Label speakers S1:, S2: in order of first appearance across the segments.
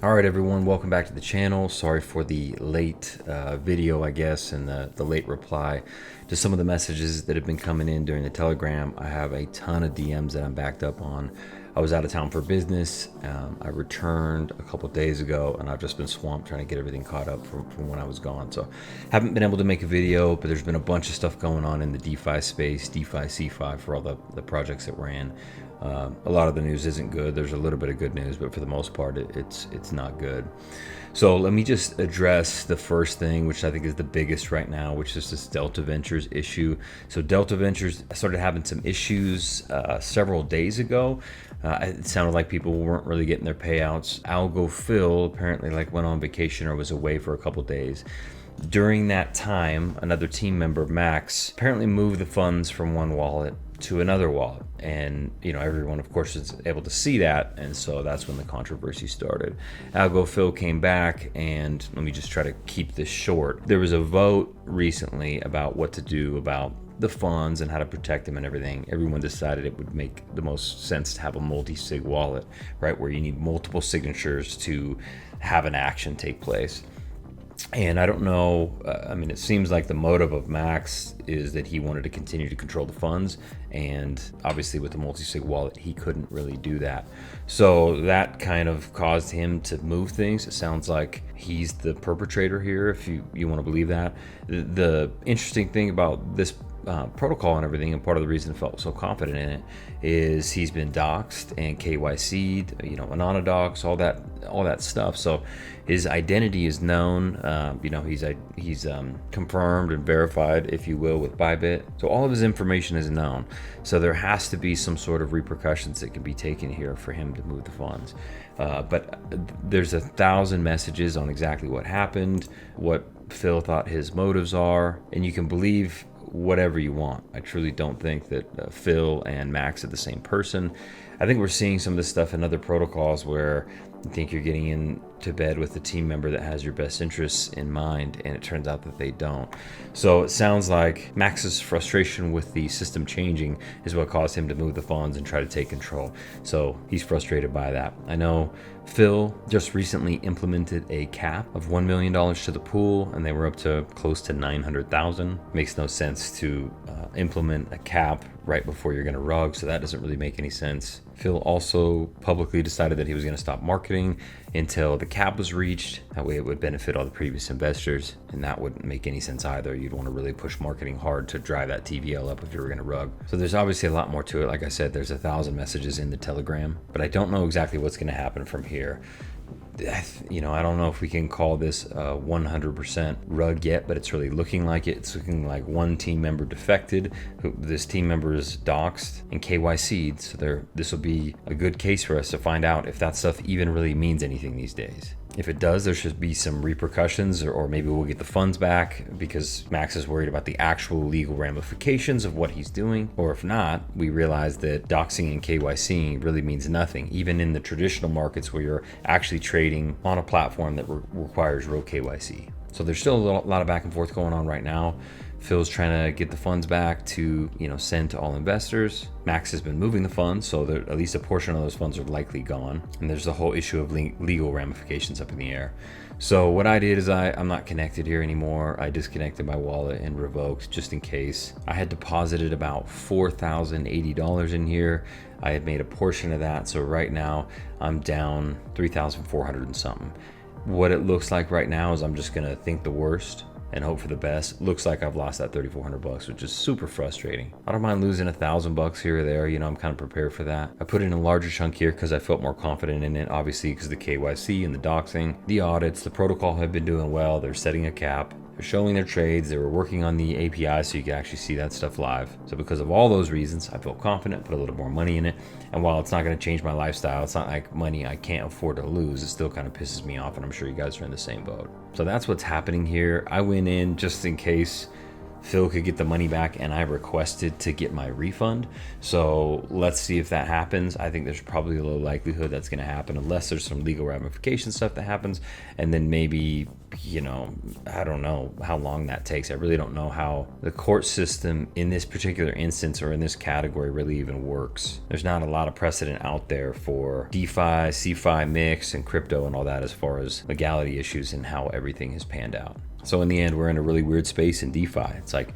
S1: All right, everyone, welcome back to the channel. Sorry for the late video, I guess, and the late reply to some of the messages that have been coming in during the Telegram. I have a ton of DMs that I'm backed up on. I was out of town for business. I returned a couple days ago, and I've just been swamped trying to get everything caught up from when I was gone. So haven't been able to make a video, but there's been a bunch of stuff going on in the DeFi space, DeFi, CeFi, for all the projects that we're in. A lot of the news isn't good. There's a little bit of good news, but for the most part, it's not good. So let me just address the first thing, which I think is the biggest right now, which is this Delta Ventures issue. So Delta Ventures started having some issues several days ago. It sounded like people weren't really getting their payouts. Algo Phil apparently went on vacation or was away for a couple days. During that time, another team member, Max, apparently moved the funds from one wallet to another wallet, and everyone of course is able to see that, and so that's when the controversy started. Algo Phil came back, and let me just try to keep this short. There was a vote recently about what to do about the funds and how to protect them and everything. Everyone decided it would make the most sense to have a multi-sig wallet, right, where you need multiple signatures to have an action take place. And I don't know, it seems like the motive of Max is that he wanted to continue to control the funds, and obviously with the multi-sig wallet, he couldn't really do that. So that kind of caused him to move things. It sounds like he's the perpetrator here, if you want to believe that. The interesting thing about this protocol and everything, and part of the reason I felt so confident in it, is he's been doxxed and KYC'd, anonydox, all that stuff. So his identity is known. He's confirmed and verified, if you will, with Bybit. So all of his information is known. So there has to be some sort of repercussions that can be taken here for him to move the funds. But there's 1,000 messages on exactly what happened, what Phil thought his motives are, and you can believe whatever you want. I truly don't think that Phil and Max are the same person. I think we're seeing some of this stuff in other protocols where you think you're getting into bed with a team member that has your best interests in mind, and it turns out that they don't. So it sounds like Max's frustration with the system changing is what caused him to move the funds and try to take control. So he's frustrated by that. I know Phil just recently implemented a cap of $1 million to the pool, and they were up to close to 900,000. Makes no sense to implement a cap right before you're going to rug, so that doesn't really make any sense. Phil also publicly decided that he was going to stop marketing until the cap was reached. That way it would benefit all the previous investors, and that wouldn't make any sense either. You'd want to really push marketing hard to drive that TVL up if you were going to rug. So there's obviously a lot more to it. Like I said, there's 1,000 messages in the Telegram, but I don't know exactly what's going to happen from here. I don't know if we can call this 100% rug yet, but it's really looking like it. It's looking like one team member defected. This team member is doxxed and KYC'd, so this will be a good case for us to find out if that stuff even really means anything these days. If it does, there should be some repercussions, or maybe we'll get the funds back because Max is worried about the actual legal ramifications of what he's doing. Or if not, we realize that doxing and KYCing really means nothing, even in the traditional markets where you're actually trading on a platform that requires real KYC. So there's still a lot of back and forth going on right now. Phil's trying to get the funds back to, send to all investors. Max has been moving the funds, so that at least a portion of those funds are likely gone. And there's the whole issue of legal ramifications up in the air. So what I did is I'm not connected here anymore. I disconnected my wallet and revoked just in case. I had deposited about $4,080 in here. I had made a portion of that, so right now I'm down 3,400 and something. What it looks like right now is I'm just gonna think the worst and hope for the best. Looks like I've lost that 3,400 bucks, which is super frustrating. I don't mind losing $1,000 here or there. I'm kind of prepared for that. I put in a larger chunk here because I felt more confident in it, obviously because of the KYC and the doxing. The audits, the protocol have been doing well. They're setting a cap. They're showing their trades. They were working on the API so you can actually see that stuff live. So because of all those reasons, I feel confident, put a little more money in it. And while it's not going to change my lifestyle, it's not like money I can't afford to lose. It still kind of pisses me off, and I'm sure you guys are in the same boat. So that's what's happening here. I went in just in case Phil could get the money back, and I requested to get my refund. So let's see if that happens. I think there's probably a low likelihood that's going to happen unless there's some legal ramification stuff that happens. And then maybe, you know, I don't know how long that takes. I really don't know how the court system in this particular instance or in this category really even works. There's not a lot of precedent out there for DeFi, CeFi mix, and crypto and all that as far as legality issues and how everything has panned out. So in the end, we're in a really weird space in DeFi. It's like,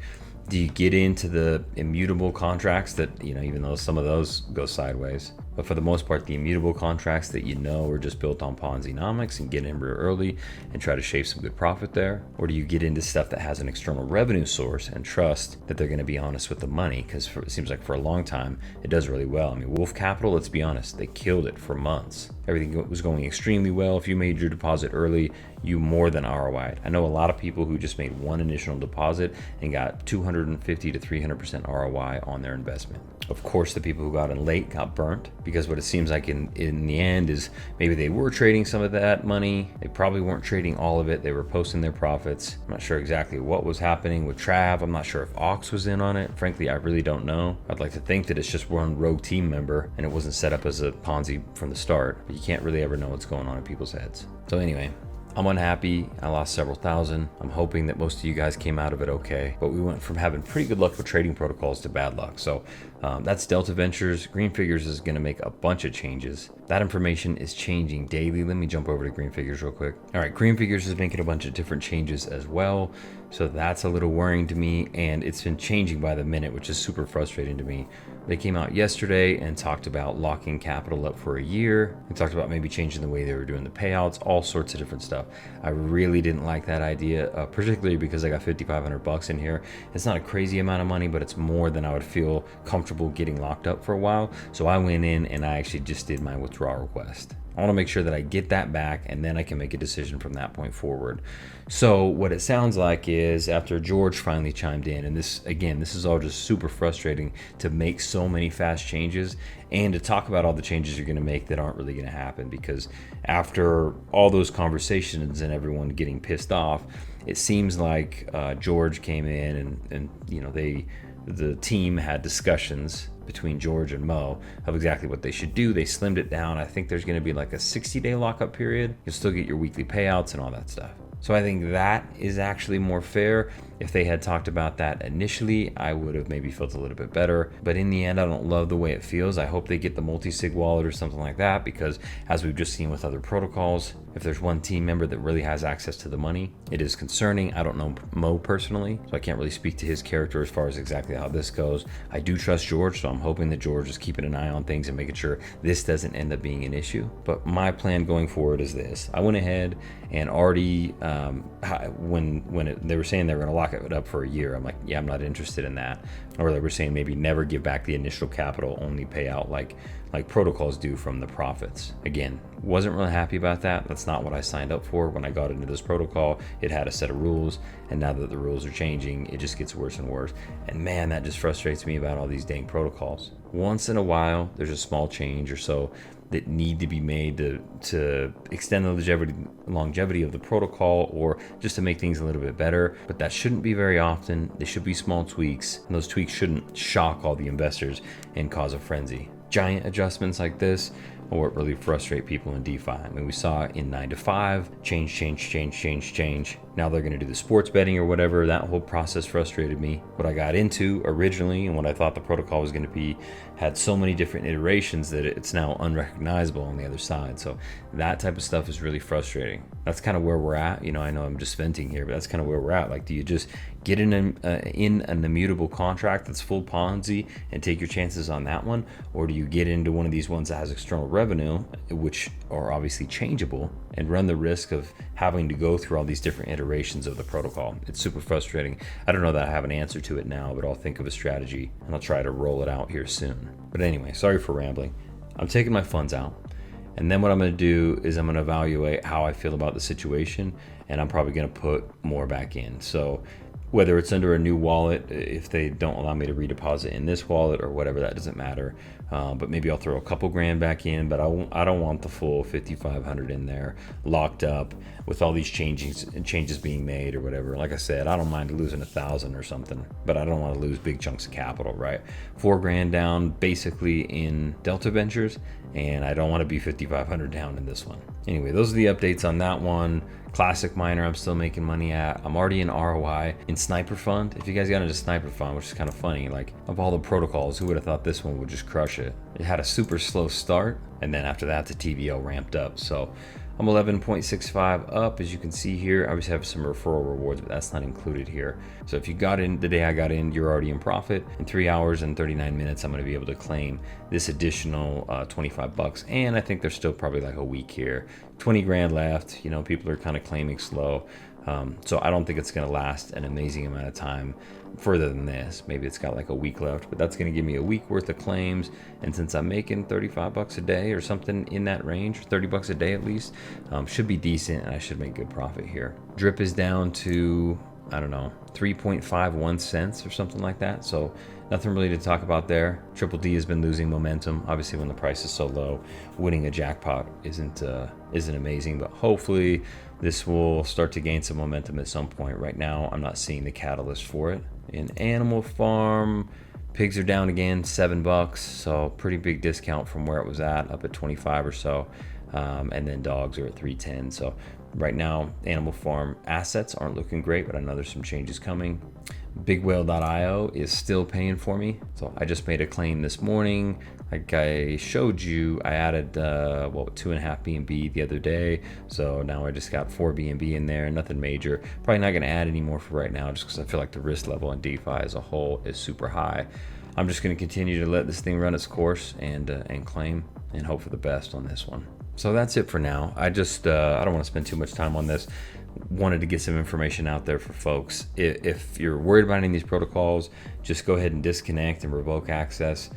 S1: do you get into the immutable contracts that, you know, even though some of those go sideways, but for the most part, the immutable contracts that you know are just built on Ponzi-nomics and get in real early and try to shave some good profit there? Or do you get into stuff that has an external revenue source and trust that they're going to be honest with the money? Because it seems like for a long time, it does really well. I mean, Wolf Capital, let's be honest, they killed it for months. Everything was going extremely well. If you made your deposit early, you more than ROI'd. I know a lot of people who just made one initial deposit and got 250 to 300% ROI on their investment. Of course, the people who got in late got burnt, because what it seems like in the end is maybe they were trading some of that money. They probably weren't trading all of it. They were posting their profits. I'm not sure exactly what was happening with Trav. I'm not sure if Ox was in on it. Frankly, I really don't know. I'd like to think that it's just one rogue team member and it wasn't set up as a Ponzi from the start, but you can't really ever know what's going on in people's heads. So anyway, I'm unhappy. I lost several thousand. I'm hoping that most of you guys came out of it okay, but we went from having pretty good luck with trading protocols to bad luck. So that's Delta Ventures. Green Figures is going to make a bunch of changes. That information is changing daily. Let me jump over to Green Figures real quick. All right, Green Figures is making a bunch of different changes as well. So that's a little worrying to me, and it's been changing by the minute, which is super frustrating to me. They came out yesterday and talked about locking capital up for a year. They talked about maybe changing the way they were doing the payouts, all sorts of different stuff. I really didn't like that idea, particularly because I got $5,500 in here. It's not a crazy amount of money, but it's more than I would feel comfortable getting locked up for a while. So I went in and I actually just did my withdrawal request. I want to make sure that I get that back, and then I can make a decision from that point forward. So what it sounds like is, after George finally chimed in, and this is all just super frustrating to make so many fast changes and to talk about all the changes you're going to make that aren't really going to happen, because after all those conversations and everyone getting pissed off, it seems like George came in and you know, the team had discussions between George and Mo of exactly what they should do. They slimmed it down. I think there's going to be like a 60-day lockup period. You'll still get your weekly payouts and all that stuff. So I think that is actually more fair. If they had talked about that initially, I would have maybe felt a little bit better. But in the end, I don't love the way it feels. I hope they get the multi-sig wallet or something like that, because as we've just seen with other protocols, if there's one team member that really has access to the money, it is concerning. I don't know Mo personally, so I can't really speak to his character as far as exactly how this goes. I do trust George, so I'm hoping that George is keeping an eye on things and making sure this doesn't end up being an issue. But my plan going forward is this. I went ahead and already, when they were saying they were going to lock it up for a year, I'm like, yeah, I'm not interested in that. Or they were saying maybe never give back the initial capital, only pay out like protocols do from the profits. Again, wasn't really happy about that. That's not what I signed up for when I got into this protocol. It had a set of rules, and now that the rules are changing, it just gets worse and worse. And man, that just frustrates me about all these dang protocols. Once in a while, there's a small change or so that need to be made to extend the longevity of the protocol, or just to make things a little bit better. But that shouldn't be very often. They should be small tweaks, and those tweaks shouldn't shock all the investors and cause a frenzy. Giant adjustments like this or what really frustrate people in DeFi. I mean, we saw in 9 to 5, change. Now they're going to do the sports betting or whatever. That whole process frustrated me. What I got into originally and what I thought the protocol was going to be had so many different iterations that it's now unrecognizable on the other side. So that type of stuff is really frustrating. That's kind of where we're at. You know, I know I'm just venting here, but that's kind of where we're at. Like, do you just get in an immutable contract that's full Ponzi and take your chances on that one? Or do you get into one of these ones that has external revenue, which are obviously changeable, and run the risk of having to go through all these different iterations of the protocol? It's super frustrating. I don't know that I have an answer to it now, but I'll think of a strategy and I'll try to roll it out here soon. But anyway, sorry for rambling. I'm taking my funds out, and then what I'm going to do is I'm going to evaluate how I feel about the situation, and I'm probably going to put more back in. So whether it's under a new wallet, if they don't allow me to redeposit in this wallet or whatever, that doesn't matter. But maybe I'll throw a couple grand back in, but I don't want the full 5,500 in there locked up with all these changes being made or whatever. Like I said, I don't mind losing 1,000 or something, but I don't want to lose big chunks of capital, right? 4 grand down basically in Delta Ventures, and I don't want to be 5,500 down in this one. Anyway, those are the updates on that one. Classic miner, I'm still making money at. I'm already in ROI in Snyperfund. If you guys got into Snyperfund, which is kind of funny, like of all the protocols, who would have thought this one would just crush it? It had a super slow start, and then after that, the TVL ramped up. So I'm 11.65 up, as you can see here. I obviously have some referral rewards, but that's not included here. So if you got in the day I got in, you're already in profit. In 3 hours and 39 minutes, I'm going to be able to claim this additional 25 bucks. And I think there's still probably like a week here. 20 grand left. You know, people are kind of claiming slow. So I don't think it's going to last an amazing amount of time further than this. Maybe it's got like a week left, but that's going to give me a week worth of claims. And since I'm making 35 bucks a day or something in that range, 30 bucks a day at least, should be decent, and I should make good profit here. Drip is down to, I don't know, 3.51 cents or something like that. So nothing really to talk about there. Triple D has been losing momentum. Obviously, when the price is so low, winning a jackpot isn't amazing, but hopefully this will start to gain some momentum at some point. Right now, I'm not seeing the catalyst for it. In Animal Farm, pigs are down again, $7, so pretty big discount from where it was at, up at 25 or so. And then dogs are at 310. So right now, Animal Farm assets aren't looking great, but I know there's some changes coming. BigWhale.io is still paying for me. So I just made a claim this morning. Like I showed you, I added 2.5 BNB the other day. So now I just got 4 BNB in there, nothing major. Probably not gonna add any more for right now, just because I feel like the risk level in DeFi as a whole is super high. I'm just gonna continue to let this thing run its course and claim and hope for the best on this one. So that's it for now. I just, I don't want to spend too much time on this. Wanted to get some information out there for folks. If you're worried about any of these protocols, just go ahead and disconnect and revoke access.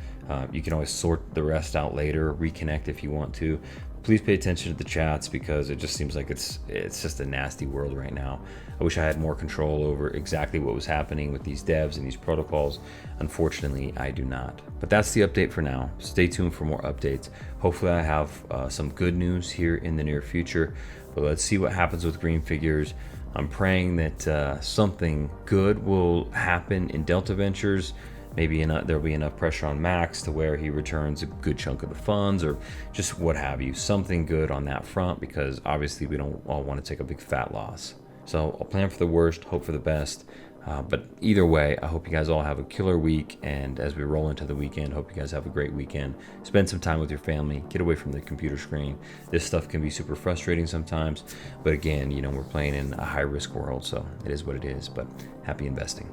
S1: You can always sort the rest out later, reconnect if you want to. Please pay attention to the chats, because it just seems like it's just a nasty world right now. I wish I had more control over exactly what was happening with these devs and these protocols. Unfortunately, I do not. But that's the update for now. Stay tuned for more updates. Hopefully I have some good news here in the near future. But let's see what happens with green figures. I'm praying that something good will happen in Delta Ventures. Maybe there'll be enough pressure on Max to where he returns a good chunk of the funds, or just what have you. Something good on that front, because obviously we don't all want to take a big fat loss. So I'll plan for the worst, hope for the best. But either way, I hope you guys all have a killer week. And as we roll into the weekend, hope you guys have a great weekend. Spend some time with your family. Get away from the computer screen. This stuff can be super frustrating sometimes. But again, you know, we're playing in a high risk world, so it is what it is. But happy investing.